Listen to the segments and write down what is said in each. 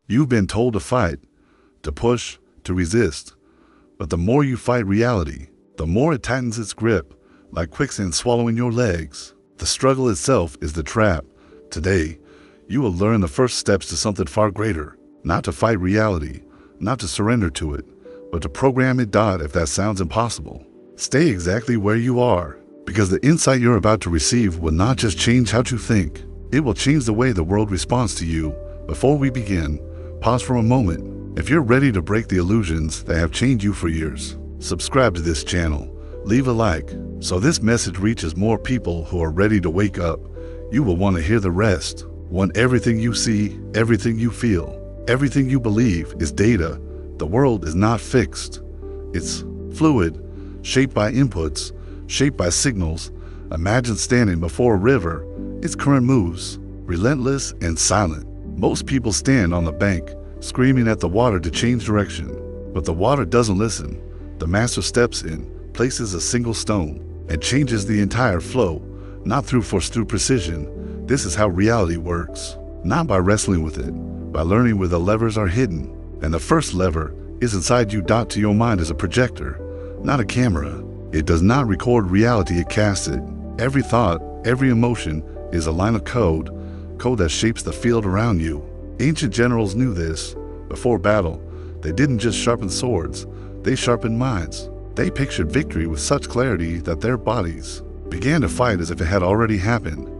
You've been told to fight, to push, to resist. But the more you fight reality, the more it tightens its grip, like quicksand swallowing your legs. The struggle itself is the trap. Today, you will learn the first steps to something far greater. Not to fight reality, not to surrender to it, but to program it. If that sounds impossible, stay exactly where you are, because the insight you're about to receive will not just change how you think, it will change the way the world responds to you. Before we begin, pause for a moment. If you're ready to break the illusions that have chained you for years, subscribe to this channel, leave a like, so this message reaches more people who are ready to wake up. You will want to hear the rest. Want everything you see, everything you feel, everything you believe is data. The world is not fixed. It's fluid, shaped by inputs, shaped by signals. Imagine standing before a river. Its current moves, relentless and silent. Most people stand on the bank, screaming at the water to change direction. But the water doesn't listen. The master steps in, places a single stone, and changes the entire flow, not through force, through precision. This is how reality works. Not by wrestling with it, by learning where the levers are hidden. And the first lever is inside you. To your mind is a projector, not a camera. It does not record reality, it casts it. Every thought, every emotion is a line of code that shapes the field around you. Ancient generals knew this. Before battle, they didn't just sharpen swords, they sharpened minds. They pictured victory with such clarity that their bodies began to fight as if it had already happened.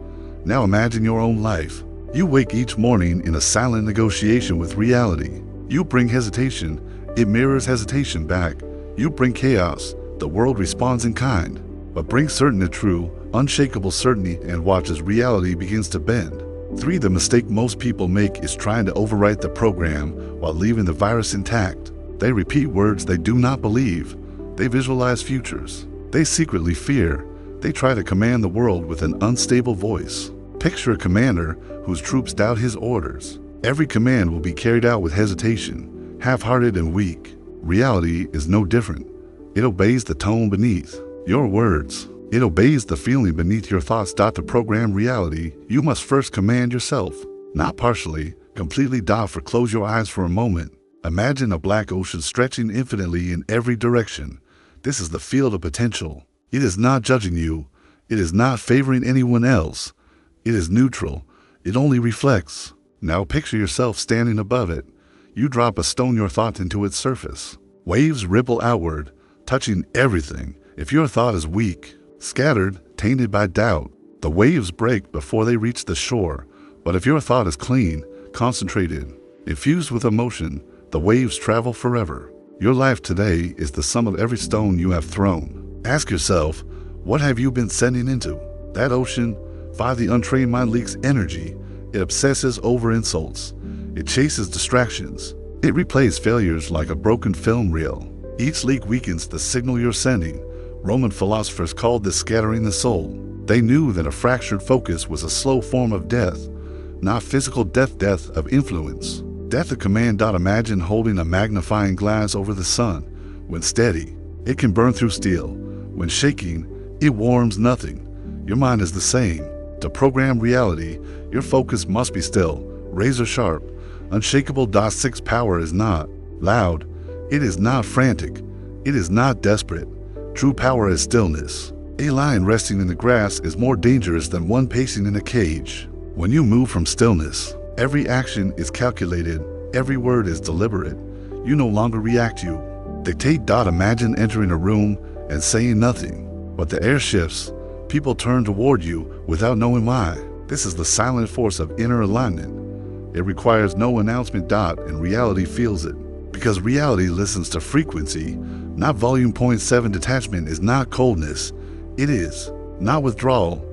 Now imagine your own life. You wake each morning in a silent negotiation with reality. You bring hesitation, it mirrors hesitation back. You bring chaos, the world responds in kind. But bring certainty, true, unshakable certainty, and watch as reality begins to bend. 3. The mistake most people make is trying to overwrite the program while leaving the virus intact. They repeat words they do not believe. They visualize futures they secretly fear. They try to command the world with an unstable voice. Picture a commander whose troops doubt his orders. Every command will be carried out with hesitation, half-hearted and weak. Reality is no different. It obeys the tone beneath your words. It obeys the feeling beneath your thoughts. To program reality, you must first command yourself, not partially, completely. Close your eyes for a moment. Imagine a black ocean stretching infinitely in every direction. This is the field of potential. It is not judging you. It is not favoring anyone else. It is neutral. It only reflects. Now picture yourself standing above it. You drop a stone, your thought, into its surface. Waves ripple outward, touching everything. If your thought is weak, scattered, tainted by doubt, the waves break before they reach the shore. But if your thought is clean, concentrated, infused with emotion, the waves travel forever. Your life today is the sum of every stone you have thrown. Ask yourself, what have you been sending into that ocean? 5. The untrained mind leaks energy. It obsesses over insults. It chases distractions. It replays failures like a broken film reel. Each leak weakens the signal you're sending. Roman philosophers called this scattering the soul. They knew that a fractured focus was a slow form of death, not physical death, death of influence. Death of command. Imagine holding a magnifying glass over the sun. When steady, it can burn through steel. When shaking, it warms nothing. Your mind is the same. To program reality, your focus must be still, razor sharp, unshakable. 6. Power is not loud. It is not frantic. It is not desperate. True power is stillness. A lion resting in the grass is more dangerous than one pacing in a cage. When you move from stillness, every action is calculated. Every word is deliberate. You no longer react, you dictate. Imagine entering a room and saying nothing, but the air shifts. People turn toward you without knowing why. This is the silent force of inner alignment. It requires no announcement. And reality feels it. Because reality listens to frequency, not volume. 7. Detachment is not coldness. It is not withdrawal.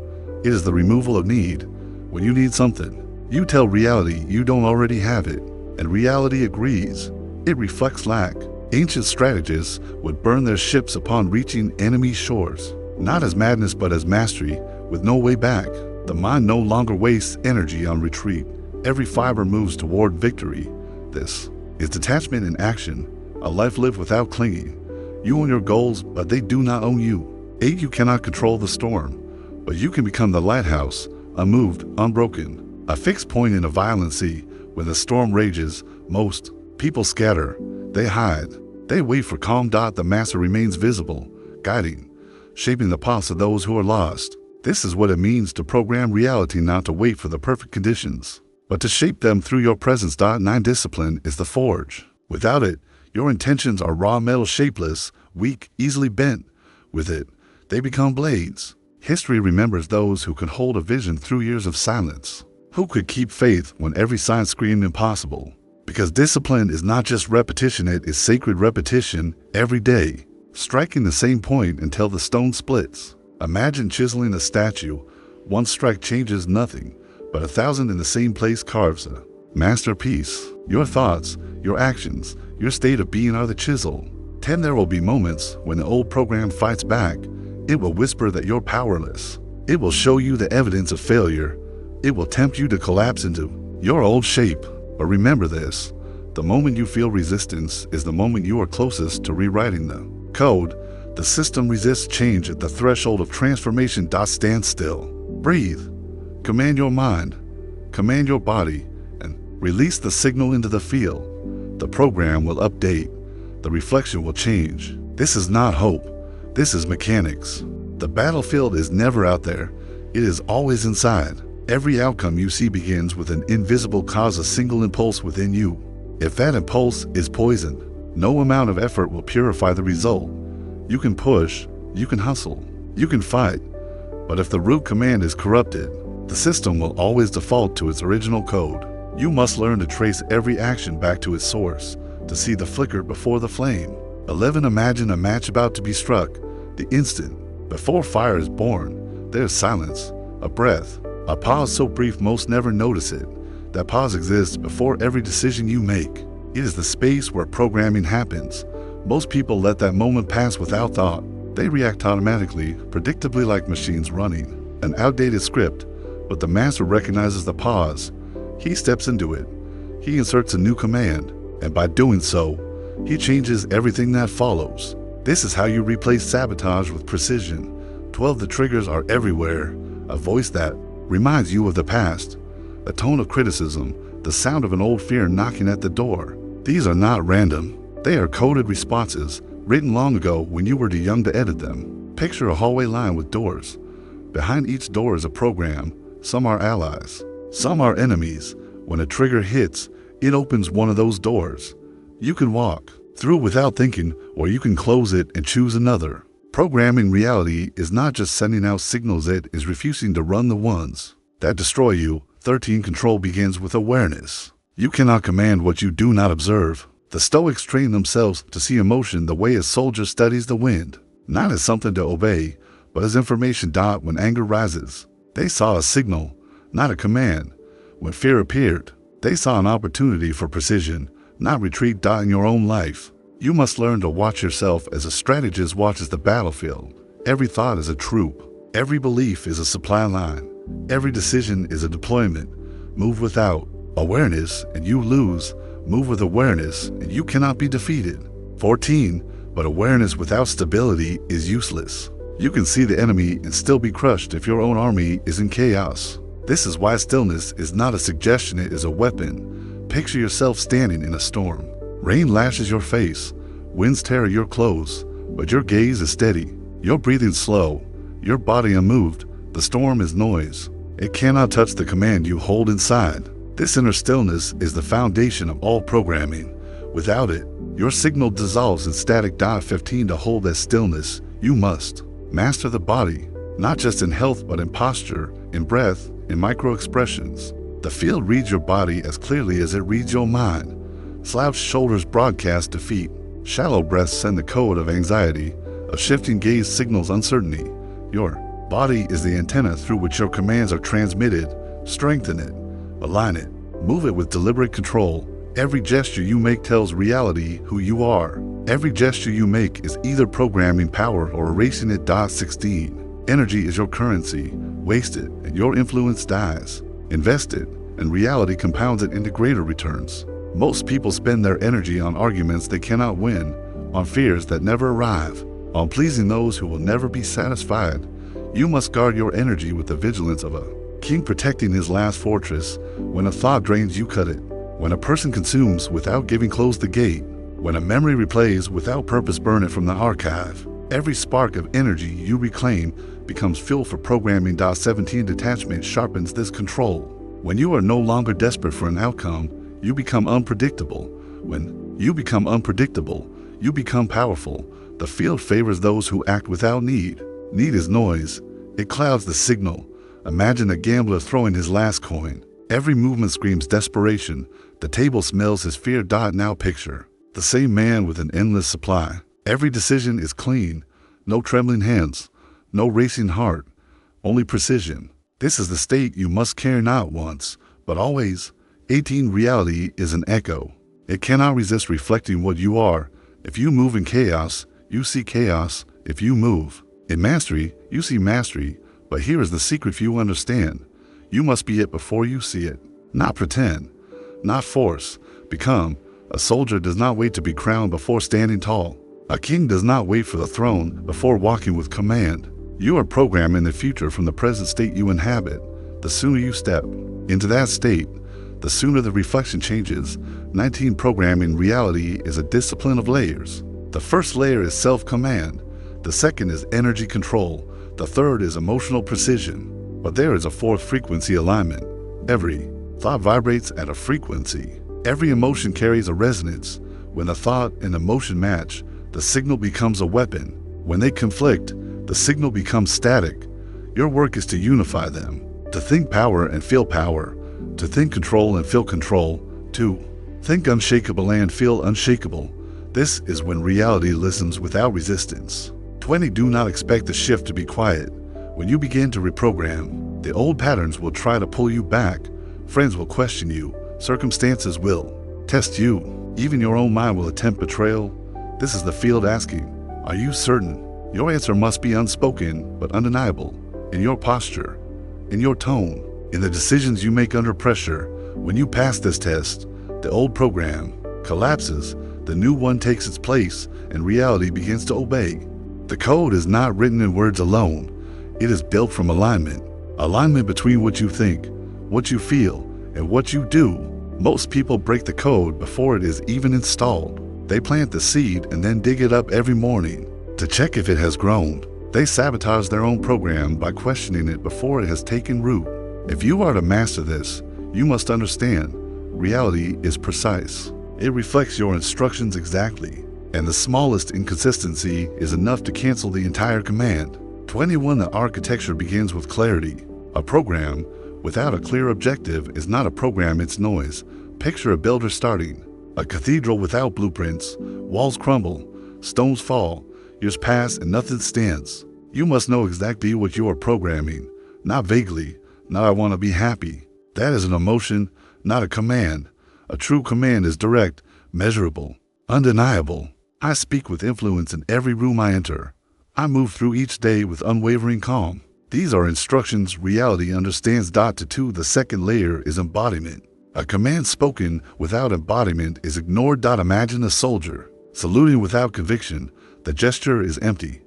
It is the removal of need. When you need something, you tell reality you don't already have it, and reality agrees. It reflects lack. Ancient strategists would burn their ships upon reaching enemy shores, not as madness but as mastery, with no way back. The mind no longer wastes energy on retreat. Every fiber moves toward victory. This is detachment in action, a life lived without clinging. You own your goals, but they do not own you. 8. You cannot control the storm, but you can become the lighthouse, unmoved, unbroken. A fixed point in a violent sea. When the storm rages, Most people scatter. They hide. They wait for calm. The master remains visible, guiding, shaping the paths of those who are lost. This is what it means to program reality, not to wait for the perfect conditions, but to shape them through your presence. 9. Discipline is the forge. Without it, your intentions are raw metal, shapeless, weak, easily bent. With it, they become blades. History remembers those who could hold a vision through years of silence, who could keep faith when every sign screamed impossible. Because discipline is not just repetition, it is sacred repetition every day, striking the same point until the stone splits. Imagine chiseling a statue. One strike changes nothing, but 1,000 in the same place carves a masterpiece. Your thoughts, your actions, your state of being are the chisel. 10. There will be moments when the old program fights back. It will whisper that you're powerless. It will show you the evidence of failure. It will tempt you to collapse into your old shape. But remember this, the moment you feel resistance is the moment you are closest to rewriting the code. The system resists change at the threshold of transformation. Stand still. Breathe. Command your mind. Command your body. And release the signal into the field. The program will update. The reflection will change. This is not hope. This is mechanics. The battlefield is never out there. It is always inside. Every outcome you see begins with an invisible cause, a single impulse within you. If that impulse is poison, no amount of effort will purify the result. You can push, you can hustle, you can fight, but if the root command is corrupted, the system will always default to its original code. You must learn to trace every action back to its source, to see the flicker before the flame. 11. Imagine a match about to be struck. The instant before fire is born, there's silence, a breath, a pause so brief most never notice it. That pause exists before every decision you make. It is the space where programming happens. Most people let that moment pass without thought. They react automatically, predictably, like machines running an outdated script. But the master recognizes the pause. He steps into it. He inserts a new command, and by doing so, he changes everything that follows. This is how you replace sabotage with precision. 12. The triggers are everywhere. A voice that reminds you of the past. A tone of criticism. The sound of an old fear knocking at the door. These are not random. They are coded responses, written long ago when you were too young to edit them. Picture a hallway lined with doors. Behind each door is a program. Some are allies, some are enemies. When a trigger hits, it opens one of those doors. You can walk through without thinking, or you can close it and choose another. Programming reality is not just sending out signals, it is refusing to run the ones that destroy you. 13. Control begins with awareness. You cannot command what you do not observe. The Stoics train themselves to see emotion the way a soldier studies the wind, not as something to obey, but as information. When anger rises, they saw a signal, not a command. When fear appeared, they saw an opportunity for precision, not retreat. In your own life, you must learn to watch yourself as a strategist watches the battlefield. Every thought is a troop. Every belief is a supply line. Every decision is a deployment. Move without awareness and you lose. Move with awareness and you cannot be defeated. 14. But awareness without stability is useless. You can see the enemy and still be crushed if your own army is in chaos. This is why stillness is not a suggestion, it is a weapon. Picture yourself standing in a storm. Rain lashes your face, winds tear your clothes, but your gaze is steady. Your breathing slow, your body unmoved. The storm is noise. It cannot touch the command you hold inside. This inner stillness is the foundation of all programming. Without it, your signal dissolves in static. 15. To hold that stillness, you must master the body, not just in health but in posture, in breath, in micro-expressions. The field reads your body as clearly as it reads your mind. Slouched shoulders broadcast defeat. Shallow breaths send the code of anxiety. A shifting gaze signals uncertainty. Your body is the antenna through which your commands are transmitted. Strengthen it. Align it. Move it with deliberate control. Every gesture you make tells reality who you are. Every gesture you make is either programming power or erasing it. 16. Energy is your currency. Waste it and your influence dies. Invest it and reality compounds it into greater returns. Most people spend their energy on arguments they cannot win, on fears that never arrive, on pleasing those who will never be satisfied. You must guard your energy with the vigilance of a king protecting his last fortress. When a thought drains you, cut it. When a person consumes without giving close the gate, when a memory replays without purpose burn it from the archive, every spark of energy you reclaim becomes fuel for programming. 17 Detachment sharpens this control. When you are no longer desperate for an outcome, you become unpredictable. When you become unpredictable, you become powerful. The field favors those who act without need. Need is noise. It clouds the signal. Imagine a gambler throwing his last coin. Every movement screams desperation. The table smells his fear. Now picture the same man with an endless supply. Every decision is clean. No trembling hands. No racing heart. Only precision. This is the state you must carry not once, but always. 18 Reality is an echo. It cannot resist reflecting what you are. If you move in chaos, you see chaos. If you move in mastery, you see mastery. But here is the secret few understand. You must be it before you see it. Not pretend. Not force. Become. A soldier does not wait to be crowned before standing tall. A king does not wait for the throne before walking with command. You are programmed in the future from the present state you inhabit. The sooner you step into that state, the sooner the reflection changes. 19 Programming reality is a discipline of layers. The first layer is self-command. The second is energy control. The third is emotional precision. But there is a fourth frequency alignment. Every thought vibrates at a frequency. Every emotion carries a resonance. When a thought and emotion match, the signal becomes a weapon. When they conflict, the signal becomes static. Your work is to unify them. To think power and feel power. To think control and feel control. To think unshakable and feel unshakable. This is when reality listens without resistance. 20 Do not expect the shift to be quiet. When you begin to reprogram, the old patterns will try to pull you back. Friends will question you. Circumstances will test you. Even your own mind will attempt betrayal. This is the field asking, are you certain? Your answer must be unspoken but undeniable. In your posture, in your tone, in the decisions you make under pressure. When you pass this test, the old program collapses, the new one takes its place, and reality begins to obey. The code is not written in words alone. It is built from alignment. Alignment between what you think, what you feel, and what you do. Most people break the code before it is even installed. They plant the seed and then dig it up every morning to check if it has grown. They sabotage their own program by questioning it before it has taken root. If you are to master this, you must understand reality is precise. It reflects your instructions exactly, and the smallest inconsistency is enough to cancel the entire command. 21 The architecture begins with clarity. A program without a clear objective is not a program, it's noise. Picture a builder starting a cathedral without blueprints. Walls crumble, stones fall, years pass and nothing stands. You must know exactly what you are programming, not vaguely, not I want to be happy. That is an emotion, not a command. A true command is direct, measurable, undeniable. I speak with influence in every room I enter. I move through each day with unwavering calm. These are instructions reality understands. 2 The second layer is embodiment. A command spoken without embodiment is ignored. Imagine a soldier saluting without conviction. The gesture is empty.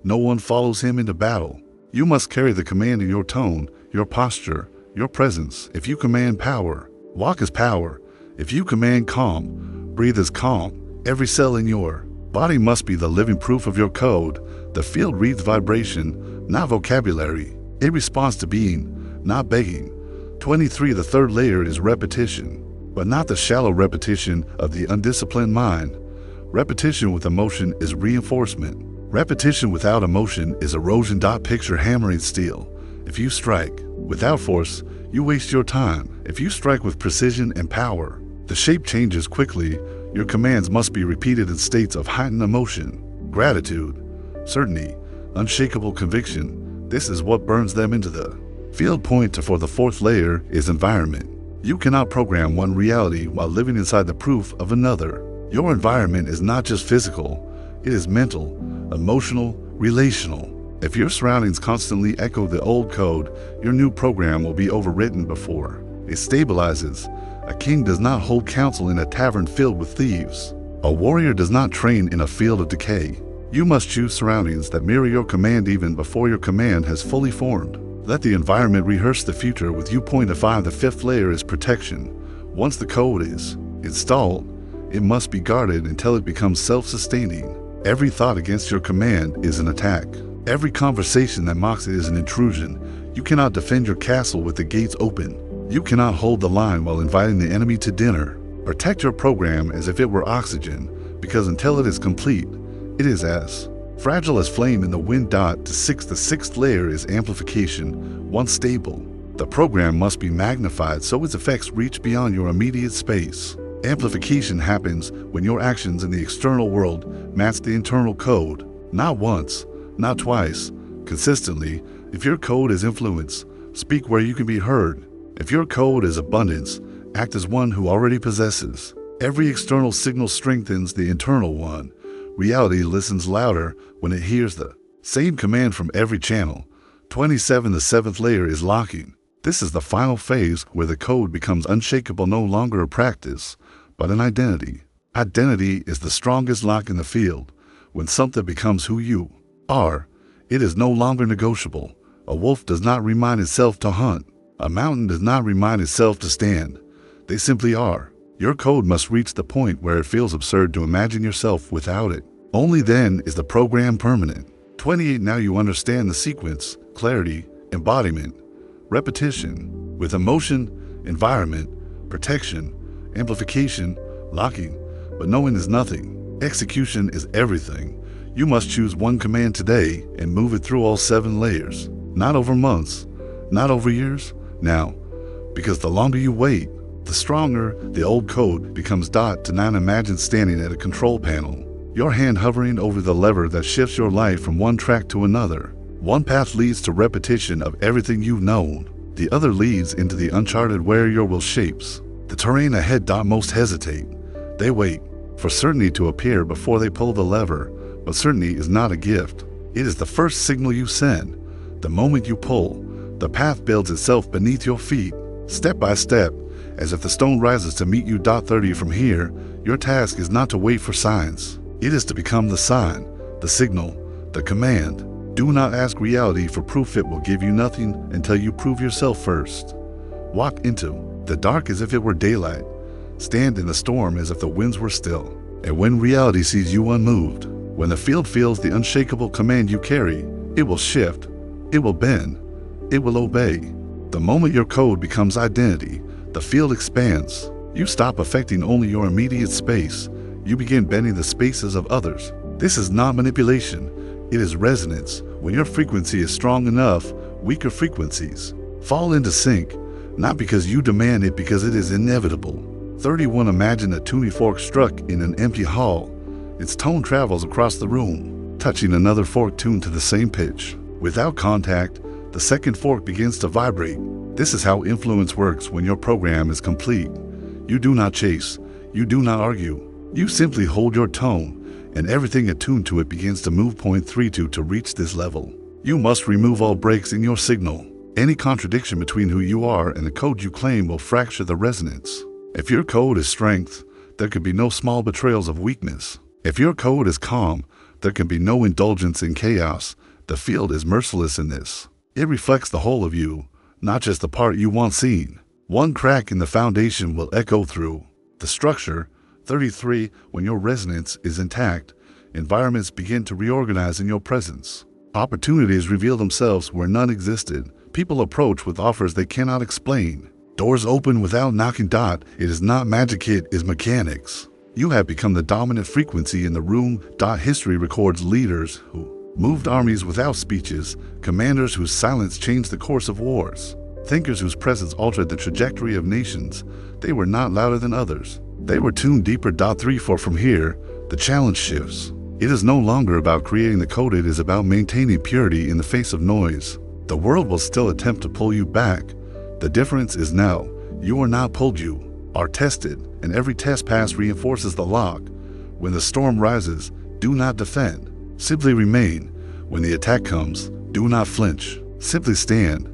No one follows him into battle. You must carry the command in your tone, your posture, your presence. If you command power, walk as power. If you command calm, breathe as calm. Every cell in your body must be the living proof of your code. The field reads vibration, not vocabulary. It responds to being, not begging. 23 The third layer is repetition, but not the shallow repetition of the undisciplined mind. Repetition with emotion is reinforcement. Repetition without emotion is erosion. Picture hammering steel. If you strike without force, you waste your time. If you strike with precision and power, the shape changes quickly. Your commands must be repeated in states of heightened emotion, gratitude, certainty, unshakable conviction. This is what burns them into the field. Point for the fourth layer is environment. You cannot program one reality while living inside the proof of another. Your environment is not just physical, it is mental, emotional, relational. If your surroundings constantly echo the old code, your new program will be overwritten before it stabilizes. A king does not hold counsel in a tavern filled with thieves. A warrior does not train in a field of decay. You must choose surroundings that mirror your command even before your command has fully formed. Let the environment rehearse the future with you. 5 The fifth layer is protection. Once the code is installed, it must be guarded until it becomes self-sustaining. Every thought against your command is an attack. Every conversation that mocks it is an intrusion. You cannot defend your castle with the gates open. You cannot hold the line while inviting the enemy to dinner. Protect your program as if it were oxygen, because until it is complete, it is as fragile as flame in the wind. The sixth layer is amplification. Once stable, the program must be magnified so its effects reach beyond your immediate space. Amplification happens when your actions in the external world match the internal code. Not once, not twice, consistently. If your code is influence, speak where you can be heard. If your code is abundance, act as one who already possesses. Every external signal strengthens the internal one. Reality listens louder when it hears the same command from every channel. 27. The seventh layer is locking. This is the final phase where the code becomes unshakable, no longer a practice, but an identity. Identity is the strongest lock in the field. When something becomes who you are, it is no longer negotiable. A wolf does not remind itself to hunt. A mountain does not remind itself to stand. They simply are. Your code must reach the point where it feels absurd to imagine yourself without it. Only then is the program permanent. 28. Now you understand the sequence, clarity, embodiment, repetition, with emotion, environment, protection, amplification, locking, but knowing is nothing. Execution is everything. You must choose one command today and move it through all 7 layers. Not over months, not over years, now. Because the longer you wait, the stronger the old code becomes. To 9. Imagine standing at a control panel, your hand hovering over the lever that shifts your life from one track to another. One path leads to repetition of everything you've known. The other leads into the uncharted where your will shapes. The terrain ahead. Most hesitate. They wait for certainty to appear before they pull the lever, but certainty is not a gift. It is the first signal you send. The moment you pull, the path builds itself beneath your feet, step by step, as if the stone rises to meet you. 30. From here, your task is not to wait for signs. It is to become the sign, the signal, the command. Do not ask reality for proof. It will give you nothing until you prove yourself first. Walk into the dark as if it were daylight. Stand in the storm as if the winds were still. And when reality sees you unmoved, when the field feels the unshakable command you carry, it will shift, it will bend, it will obey. The moment your code becomes identity, the field expands. You stop affecting only your immediate space. You begin bending the spaces of others. This is not manipulation. It is resonance. When your frequency is strong enough, weaker frequencies fall into sync, not because you demand it, because it is inevitable. 31. Imagine a tuning fork struck in an empty hall. Its tone travels across the room, touching another fork tuned to the same pitch. Without contact, the second fork begins to vibrate. This is how influence works when your program is complete. You do not chase. You do not argue. You simply hold your tone, and everything attuned to it begins to move. 32. To reach this level, you must remove all breaks in your signal. Any contradiction between who you are and the code you claim will fracture the resonance. If your code is strength, there can be no small betrayals of weakness. If your code is calm, there can be no indulgence in chaos. The field is merciless in this. It reflects the whole of you, not just the part you want seen. One crack in the foundation will echo through the structure. 33. When your resonance is intact, environments begin to reorganize in your presence. Opportunities reveal themselves where none existed. People approach with offers they cannot explain. Doors open without knocking. It is not magic, it is mechanics. You have become the dominant frequency in the room. History records leaders who moved armies without speeches, commanders whose silence changed the course of wars, thinkers whose presence altered the trajectory of nations. They were not louder than others. They were tuned deeper. 34. From here, the challenge shifts. It is no longer about creating the code, it is about maintaining purity in the face of noise. The world will still attempt to pull you back. The difference is now, you are not pulled, you are tested, and every test pass reinforces the lock. When the storm rises, do not defend. Simply remain. When the attack comes, do not flinch. Simply stand.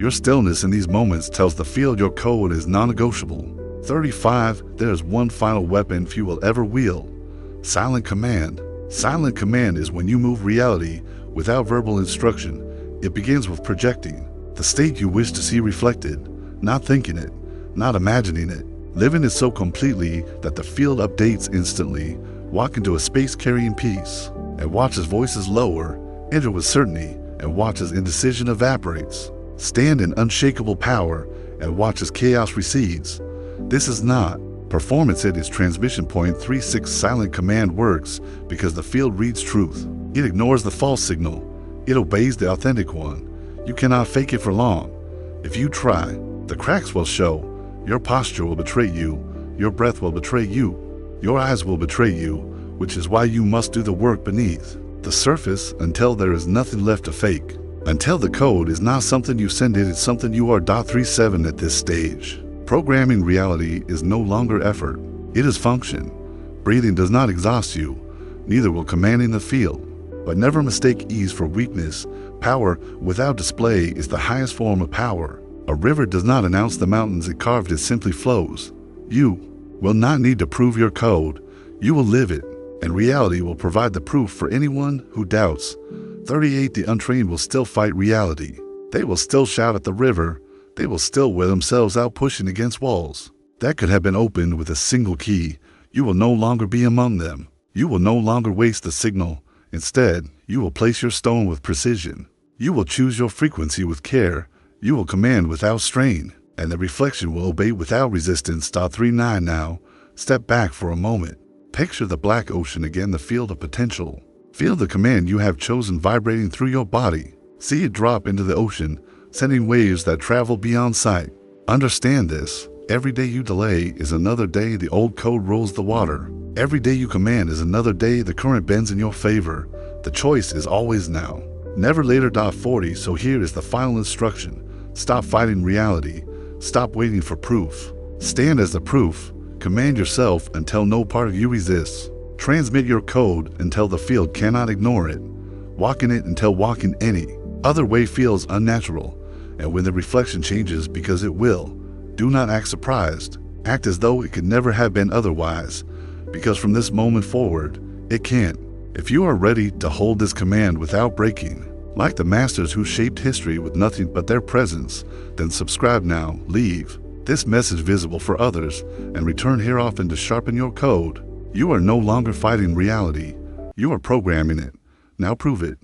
Your stillness in these moments tells the field your code is non-negotiable. 35. There is one final weapon few will ever wield. Silent command. Silent command is when you move reality without verbal instruction. It begins with projecting the state you wish to see reflected, not thinking it, not imagining it, Living it so completely that the field updates instantly. Walk into a space carrying peace, and watch as voices lower. Enter with certainty, and watch as indecision evaporates. Stand in unshakable power, and watch as chaos recedes. This is not performance, it is transmission point 36. Silent command works because the field reads truth. It ignores the false signal. It obeys the authentic one. You cannot fake it for long. If you try, the cracks will show. Your posture will betray you. Your breath will betray you. Your eyes will betray you, which is why you must do the work beneath the surface until there is nothing left to fake. Until the code is not something you send it's something you are. 37 at this stage. Programming reality is no longer effort. It is function. Breathing does not exhaust you, neither will commanding the field. But never mistake ease for weakness. Power without display is the highest form of power. A river does not announce the mountains it carved, it simply flows. You will not need to prove your code. You will live it, and reality will provide the proof for anyone who doubts. 38 The untrained will still fight reality. They will still shout at the river. They will still wear themselves out pushing against walls that could have been opened with a single key. You will no longer be among them. You will no longer waste the signal. Instead, you will place your stone with precision. You will choose your frequency with care. You will command without strain, and the reflection will obey without resistance. 39 Now, step back for a moment. Picture the black ocean again, the field of potential. Feel the command you have chosen vibrating through your body. See it drop into the ocean, sending waves that travel beyond sight. Understand this. Every day you delay is another day the old code rolls the water. Every day you command is another day the current bends in your favor. The choice is always now, never later. 40 So here is the final instruction. Stop fighting reality. Stop waiting for proof. Stand as the proof. Command yourself until no part of you resists. Transmit your code until the field cannot ignore it. Walk in it until walking any other way feels unnatural. And when the reflection changes, because it will, do not act surprised. Act as though it could never have been otherwise, because from this moment forward, it can't. If you are ready to hold this command without breaking, like the masters who shaped history with nothing but their presence, then subscribe now, leave this message visible for others, and return here often to sharpen your code. You are no longer fighting reality. You are programming it. Now prove it.